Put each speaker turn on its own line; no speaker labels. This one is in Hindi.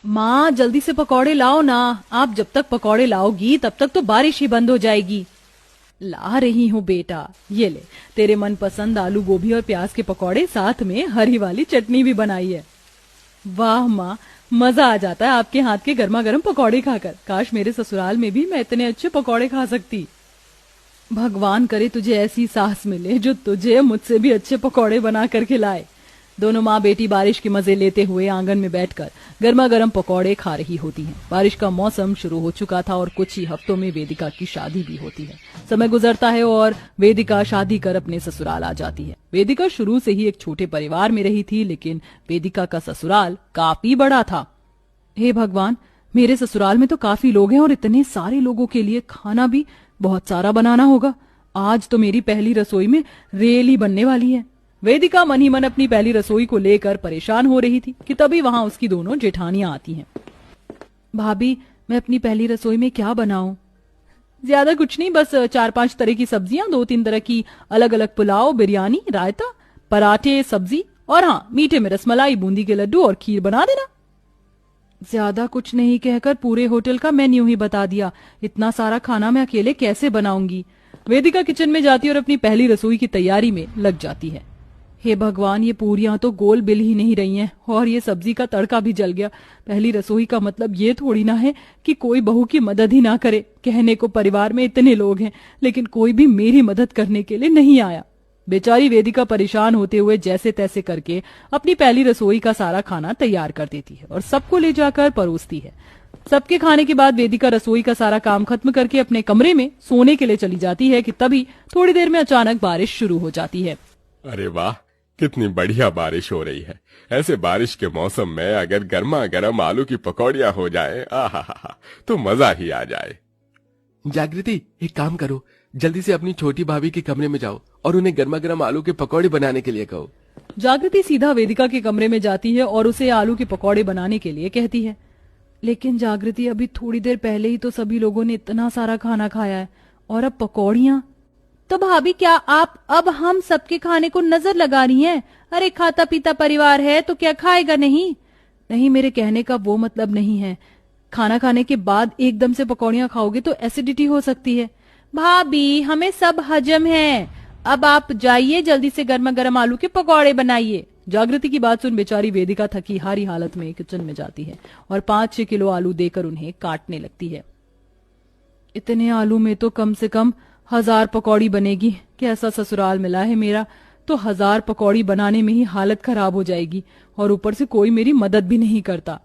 माँ जल्दी से पकौड़े लाओ ना, आप जब तक पकौड़े लाओगी तब तक तो बारिश ही बंद हो जाएगी। ला रही हूँ बेटा, ये ले तेरे मनपसंद आलू गोभी और प्याज के पकौड़े, साथ में हरी वाली चटनी भी बनाई है। वाह माँ, मजा आ जाता है आपके हाथ के गर्मा गर्म पकौड़े खाकर। काश मेरे ससुराल में भी मैं इतने अच्छे पकौड़े खा सकती। भगवान करे तुझे ऐसी सास मिले जो तुझे मुझसे भी अच्छे पकौड़े बना कर खिलाए। दोनों माँ बेटी बारिश के मजे लेते हुए आंगन में बैठकर गर्मा गर्म पकौड़े खा रही होती हैं। बारिश का मौसम शुरू हो चुका था और कुछ ही हफ्तों में वेदिका की शादी भी होती है। समय गुजरता है और वेदिका शादी कर अपने ससुराल आ जाती है। वेदिका शुरू से ही एक छोटे परिवार में रही थी, लेकिन वेदिका का ससुराल काफी बड़ा था। हे भगवान, मेरे ससुराल में तो काफी लोग हैं और इतने सारे लोगों के लिए खाना भी बहुत सारा बनाना होगा। आज तो मेरी पहली रसोई में रेल ही बनने वाली है। वेदिका मन ही मन अपनी पहली रसोई को लेकर परेशान हो रही थी कि तभी वहां उसकी दोनों जेठानियां आती हैं। भाभी, मैं अपनी पहली रसोई में क्या बनाऊं? ज्यादा कुछ नहीं, बस 4-5 तरह की सब्जियां, 2-3 तरह की अलग अलग पुलाव, बिरयानी, रायता, पराठे, सब्जी और हाँ, मीठे में रसमलाई, बूंदी के लड्डू और खीर बना देना। ज्यादा कुछ नहीं कहकर पूरे होटल का मेन्यू ही बता दिया। इतना सारा खाना मैं अकेले कैसे बनाऊंगी? वेदिका किचन में जाती और अपनी पहली रसोई की तैयारी में लग जाती है। हे भगवान, ये पूरियां तो गोल बिल ही नहीं रही हैं और ये सब्जी का तड़का भी जल गया। पहली रसोई का मतलब ये थोड़ी ना है कि कोई बहू की मदद ही ना करे। कहने को परिवार में इतने लोग हैं, लेकिन कोई भी मेरी मदद करने के लिए नहीं आया। बेचारी वेदिका परेशान होते हुए जैसे तैसे करके अपनी पहली रसोई का सारा खाना तैयार कर देती है और सबको ले जाकर परोसती है। सबके खाने के बाद वेदिका रसोई का सारा काम खत्म करके अपने कमरे में सोने के लिए चली जाती है कि तभी थोड़ी देर में अचानक बारिश शुरू हो जाती है।
अरे वाह, कितनी बढ़िया बारिश हो रही है। ऐसे बारिश के मौसम में अगर गर्मा गर्म आलू की पकौड़ियां हो जाए, आहा, तो मजा ही आ जाए।
जागृति, एक काम करो, जल्दी से अपनी छोटी भाभी के कमरे में जाओ और उन्हें गर्मा गर्म आलू के पकौड़े बनाने के लिए कहो।
जागृति सीधा वेदिका के कमरे में जाती है और उसे आलू के पकौड़े बनाने के लिए कहती है। लेकिन जागृति, अभी थोड़ी देर पहले ही तो सभी लोगों ने इतना सारा खाना खाया है और अब पकौड़ियां। तो भाभी, क्या आप अब हम सबके खाने को नजर लगा रही हैं? अरे खाता पीता परिवार है तो क्या खाएगा नहीं? नहीं, मेरे कहने का वो मतलब नहीं है। खाना खाने के बाद एकदम से पकौड़ियां खाओगे तो एसिडिटी हो सकती है। भाभी, हमें सब हजम है। अब आप जाइए, जल्दी से गर्मा गर्म आलू के पकौड़े बनाइए। जागृति की बात सुन बेचारी वेदिका थकी हारी हालत में किचन में जाती है और 5-6 किलो आलू देकर उन्हें काटने लगती है। इतने आलू में तो कम से कम 1000 पकौड़ी बनेगी। कैसा ससुराल मिला है मेरा, तो 1000 पकौड़ी बनाने में ही हालत खराब हो जाएगी और ऊपर से कोई मेरी मदद भी नहीं करता।